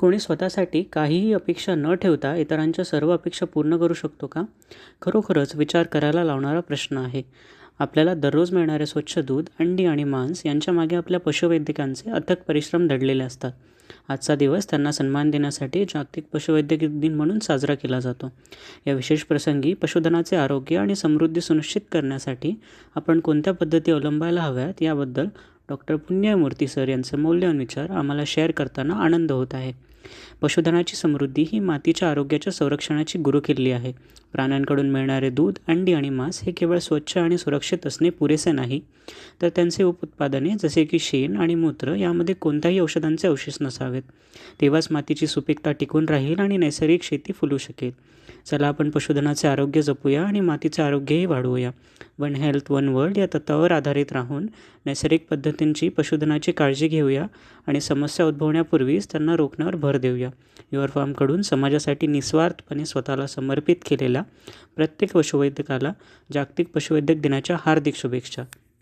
कोणी स्वतःसाठी काहीही अपेक्षा न ठेवता इतरांच्या सर्व अपेक्षा पूर्ण करू शकतो का? खरोखरच विचार करायला लावणारा प्रश्न आहे. आपल्याला दररोज मिळणारे स्वच्छ दूध, अंडी आणि मांस यांच्या मागे आपल्या पशुवैद्यकांचे अथक परिश्रम दडलेले असतात. आजचा दिवस त्यांना सन्मान देण्यासाठी जागतिक पशुवैद्यकीय दिन म्हणून साजरा केला जातो. या विशेष प्रसंगी पशुधनाचे आरोग्य आणि समृद्धी सुनिश्चित करण्यासाठी आपण कोणत्या पद्धती अवलंबायला हव्यात याबद्दल डॉक्टर पुण्यमूर्ती सर यांचे मौल्यवान विचार आम्हाला शेअर करताना आनंद होत आहे. पशुधनाची समृद्धी ही मातीच्या आरोग्याच्या संरक्षणाची गुरुकिल्ली आहे. प्राण्यांकडून मिळणारे दूध, अंडी आणि मांस हे केवळ स्वच्छ आणि सुरक्षित असणे पुरेसे नाही, तर त्यांचे उपउत्पादने जसे की शेण आणि मूत्र यामध्ये कोणत्याही औषधांचे अवशेष नसावेत. तेव्हाच मातीची सुपीकता टिकून राहील आणि नैसर्गिक शेती फुलू शकेल. चला आपण पशुधनाचे आरोग्य जपूया आणि मातीचे आरोग्यही वाढवूया. वन हेल्थ वन वर्ल्ड या तत्त्वावर आधारित राहून नैसर्गिक पद्धतींची पशुधनाची काळजी घेऊया आणि समस्या उद्भवण्यापूर्वीच त्यांना रोखण्यावर भर देऊया. युअर फार्मकडून समाजासाठी निस्वार्थपणे स्वतःला समर्पित केलेल्या प्रत्येक पशुवैद्यकाला जागतिक पशुवैद्यक दिनाच्या हार्दिक शुभेच्छा.